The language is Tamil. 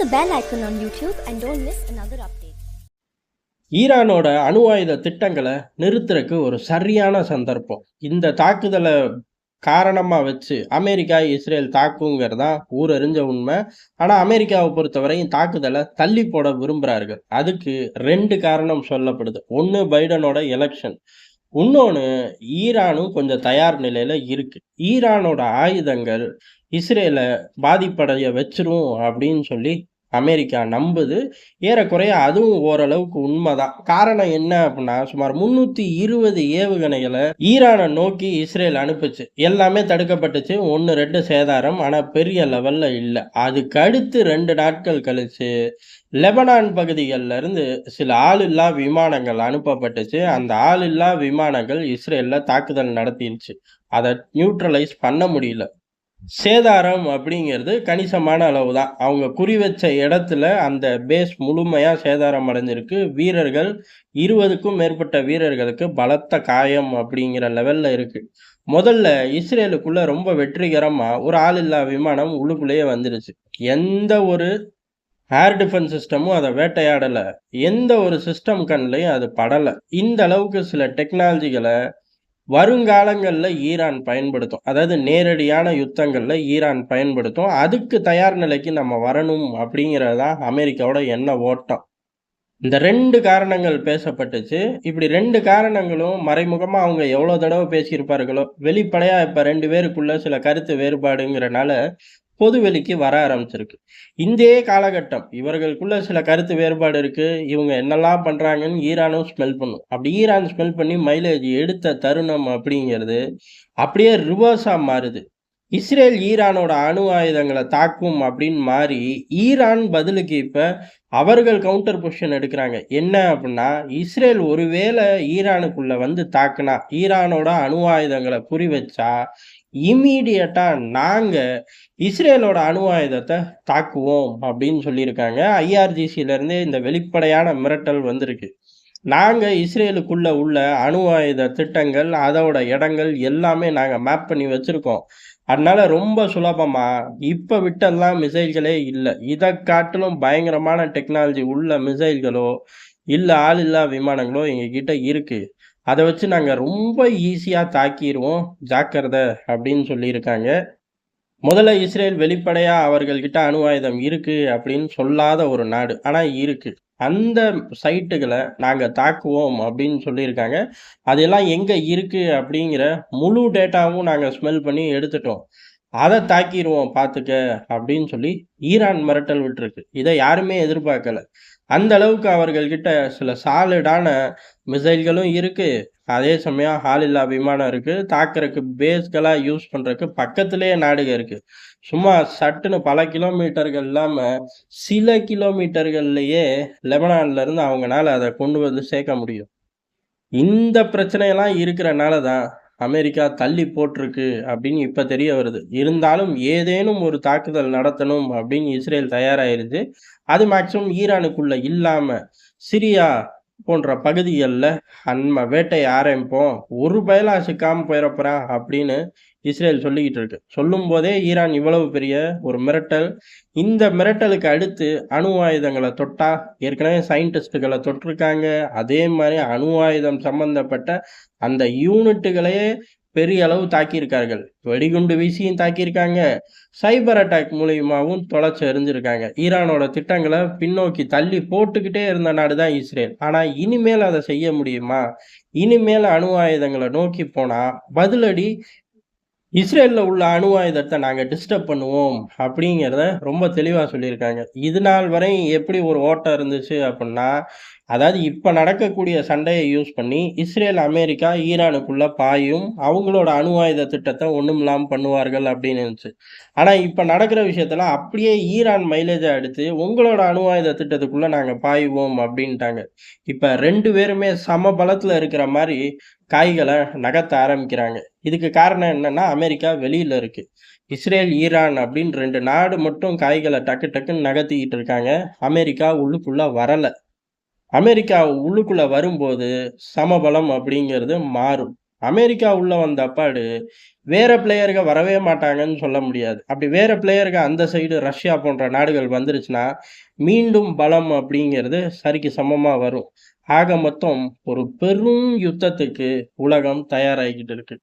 the bell icon on YouTube and don't miss another update. ஈரானோட அணு ஆயுத திட்டங்களை நிறுத்துறதுக்கு ஒரு சரியான சந்தர்ப்பம். இந்த தாக்குதலை காரணமா வச்சு அமெரிக்கா, இஸ்ரேல் தாக்குங்கிறதா ஊரறிஞ்ச உண்மை. ஆனா அமெரிக்காவை பொறுத்தவரையும் தாக்குதலை தள்ளி போட விரும்புறார்கள். அதுக்கு 2 காரணம் சொல்லப்படுது. ஒண்ணு பைடனோட எலெக்ஷன். இன்னொன்னு ஈரானும் கொஞ்சம் தயார் நிலையில இருக்கு. ஈரானோட ஆயுதங்கள் இஸ்ரேலை பாதிப்படைய வச்சிரும் அப்படின்னு சொல்லி அமெரிக்கா நம்புது. ஏறக்குறைய அதுவும் ஓரளவுக்கு உண்மைதான். காரணம் என்ன அப்படின்னா, சுமார் 320 ஏவுகணைகளை ஈரானை நோக்கி இஸ்ரேல் அனுப்புச்சு. எல்லாமே தடுக்கப்பட்டுச்சு. 1, 2 சேதாரம். ஆனா பெரிய லெவல்ல இல்லை. அதுக்கு அடுத்து 2 நாட்கள் கழிச்சு லெபனான் பகுதிகளில் இருந்து சில ஆளில்லா விமானங்கள் அனுப்பப்பட்டுச்சு. அந்த ஆளில்லா விமானங்கள் இஸ்ரேல்ல தாக்குதல் நடத்திடுச்சு. அதை நியூட்ரலைஸ் பண்ண முடியல. சேதாரம் அப்படிங்கிறது கணிசமான அளவு தான். அவங்க குறி வச்ச இடத்துல அந்த பேஸ் முழுமையா சேதாரம் அடைஞ்சிருக்கு. வீரர்கள் 20க்கும் மேற்பட்ட வீரர்களுக்கு பலத்த காயம் அப்படிங்கிற லெவல்ல இருக்கு. முதல்ல இஸ்ரேலுக்குள்ள ரொம்ப வெற்றிகரமா ஒரு ஆளில்லா விமானம் உள்ளுக்குள்ளேயே வந்துருச்சு. எந்த ஒரு ஏர் டிஃபென்ஸ் சிஸ்டமும் அதை வேட்டையாடல. எந்த ஒரு சிஸ்டம் கண்லையும் அது படல. இந்த அளவுக்கு சில டெக்னாலஜிகளை வருங்காலங்கள்ல ஈரான் பயன்படுத்தும். அதாவது நேரடியான யுத்தங்கள்ல ஈரான் பயன்படுத்தும். அதுக்கு தயார் நிலைக்கு நம்ம வரணும் அப்படிங்கிறது தான் அமெரிக்காவோட எண்ண ஓட்டம். இந்த 2 காரணங்கள் பேசப்பட்டுச்சு. இப்படி 2 காரணங்களும் மறைமுகமா அவங்க எவ்வளோ தடவை பேசியிருப்பார்களோ, வெளிப்படையா இப்ப 2 பேருக்குள்ள சில கருத்து வேறுபாடுங்கிறனால பொதுவெளிக்கு வர ஆரம்பிச்சிருக்கு. இந்தே காலகட்டம் இவர்களுக்குள்ள சில கருத்து வேறுபாடு இருக்கு. இவங்க என்னெல்லாம் பண்றாங்கன்னு ஈரானும் ஸ்மெல் பண்ணும். அப்படி ஈரான் ஸ்மெல் பண்ணி மைலேஜ் எடுத்த தருணம் அப்படிங்கிறது அப்படியே ரிவர்ஸா மாறுது. இஸ்ரேல் ஈரானோட அணு ஆயுதங்களை தாக்கும் அப்படின்னு மாறி ஈரான் பதிலுக்கு இப்ப அவர்கள் கவுண்டர் பொசிஷன் எடுக்கிறாங்க. என்ன அப்படின்னா, இஸ்ரேல் ஒருவேளை ஈரானுக்குள்ள வந்து தாக்குனா, ஈரானோட அணு ஆயுதங்களை குறி வச்சா இம்மீடியட்டா நாங்க இஸ்ரேலோட அணு ஆயுதத்தை தாக்குவோம் அப்படின்னு சொல்லியிருக்காங்க. ஐஆர்ஜிசில இருந்து இந்த வெளிப்படையான மிரட்டல் வந்திருக்கு. நாங்க இஸ்ரேலுக்குள்ள உள்ள அணு ஆயுத திட்டங்கள், அதோட இடங்கள் எல்லாமே நாங்க மேப் பண்ணி வச்சிருக்கோம். அதனால ரொம்ப சுலபமா இப்ப விட்டெல்லாம் மிசைல்களே இல்லை. இதை காட்டிலும் பயங்கரமான டெக்னாலஜி உள்ள மிசைல்களோ இல்ல ஆளில்லா விமானங்களோ எங்க கிட்ட இருக்கு. அதை வச்சு நாங்க ரொம்ப ஈஸியா தாக்கிடுவோம், ஜாக்கிரதை அப்படின்னு சொல்லியிருக்காங்க. முதல்ல இஸ்ரேல் வெளிப்படையா அவர்கள்கிட்ட அணு ஆயுதம் இருக்கு அப்படின்னு சொல்லாத ஒரு நாடு. ஆனா இருக்கு. அந்த சைட்டுகளை நாங்க தாக்குவோம் அப்படின்னு சொல்லியிருக்காங்க. அதெல்லாம் எங்க இருக்கு அப்படிங்கிற முழு டேட்டாவும் நாங்க ஸ்மெல் பண்ணி எடுத்துட்டோம். அதை தாக்கிடுவோம் பார்த்துக்க அப்படின்னு சொல்லி ஈரான் மிரட்டல் விட்டுருக்கு. இதை யாருமே எதிர்பார்க்கல. அந்த அளவுக்கு அவர்கள்கிட்ட சில சாலிடான மிசைல்களும் இருக்கு. அதே சமயம் ஆளில்லா விமானம் இருக்கு. தாக்குறதுக்கு பேஸ்களா யூஸ் பண்றதுக்கு பக்கத்திலேயே நாடுக இருக்கு. சும்மா சட்டுன்னு பல கிலோமீட்டர்கள் இல்லாம சில கிலோமீட்டர்கள்லயே லெபனான்ல இருந்து அவங்கனால அதை கொண்டு வந்து சேர்க்க முடியும். இந்த பிரச்சனையெல்லாம் இருக்கிறனால தான் அமெரிக்கா தள்ளி போட்டிருக்கு அப்படின்னு இப்ப தெரிய வருது. இருந்தாலும் ஏதேனும் ஒரு தாக்குதல் நடத்தணும் அப்படின்னு இஸ்ரேல் தயாராயிருச்சு. அது மேக்சிமம் ஈரானுக்குள்ள இல்லாம சிரியா போன்ற பகுதிகளில் நம்ம வேட்டையை ஆரம்பிப்போம். ஒரு பயலா சிக்காம போயிடப்போறான் அப்படின்னு இஸ்ரேல் சொல்லிக்கிட்டு இருக்கு. சொல்லும் போதே ஈரான் இவ்வளவு பெரிய ஒரு மிரட்டல். இந்த மிரட்டலுக்கு அடுத்து அணு ஆயுதங்களை தொட்டா ஏற்கனவே சயின்டிஸ்டுகளை தொட்டிருக்காங்க. அதே மாதிரி அணு ஆயுதம் சம்பந்தப்பட்ட அந்த யூனிட்டுகளையே பெரிய அளவு தாக்கியிருக்கார்கள். வெடிகுண்டு வீசியும் தாக்கியிருக்காங்க. சைபர் அட்டாக் மூலியமாகவும் தொலைச்சு எறிஞ்சிருக்காங்க. ஈரானோட திட்டங்களை பின்னோக்கி தள்ளி போட்டுக்கிட்டே இருந்த நாடு தான் இஸ்ரேல். ஆனா இனிமேல் அதை செய்ய முடியுமா? இனிமேல் அணு ஆயுதங்களை நோக்கி போனா பதிலடி இஸ்ரேலில் உள்ள அணு ஆயுதத்தை நாங்கள் டிஸ்டர்ப் பண்ணுவோம் அப்படிங்கிறத ரொம்ப தெளிவாக சொல்லியிருக்காங்க. இது நாள் வரை எப்படி ஒரு ஓட்டம் இருந்துச்சு அப்படின்னா, அதாவது இப்போ நடக்கக்கூடிய சண்டையை யூஸ் பண்ணி இஸ்ரேல், அமெரிக்கா ஈரானுக்குள்ள பாயும், அவங்களோட அணு ஆயுத திட்டத்தை ஒன்றுமில்லாமல் பண்ணுவார்கள் அப்படின்னு இருந்துச்சு. ஆனால் இப்போ நடக்கிற விஷயத்துல அப்படியே ஈரான் மைலேஜை எடுத்து உங்களோட அணு ஆயுத திட்டத்துக்குள்ள நாங்கள் பாயுவோம் அப்படின்ட்டாங்க. இப்போ 2 பேருமே சம பலத்தில் இருக்கிற மாதிரி காய்களை நகர்த்த ஆரம்பிக்கிறாங்க. இதுக்கு காரணம் என்னன்னா, அமெரிக்கா வெளியில இருக்கு. இஸ்ரேல், ஈரான் அப்படின்னு 2 நாடு மட்டும் காய்களை டக்கு டக்குன்னு நகர்த்திக்கிட்டு இருக்காங்க. அமெரிக்கா உள்ளுக்குள்ள வரல. அமெரிக்கா உள்ளுக்குள்ள வரும்போது சமபலம் அப்படிங்கிறது மாறும். அமெரிக்கா உள்ள வந்த அப்பாடு வேற பிளேயருங்க வரவே மாட்டாங்கன்னு சொல்ல முடியாது. அப்படி வேற பிளேயருங்க அந்த சைடு ரஷ்யா போன்ற நாடுகள் வந்துருச்சுன்னா, மீண்டும் பலம் அப்படிங்கிறது சரிக்கு சமமா வரும். ஆக மொத்தம் ஒரு பெரும் யுத்தத்துக்கு உலகம் தயாராகிக்கிட்டு இருக்கு.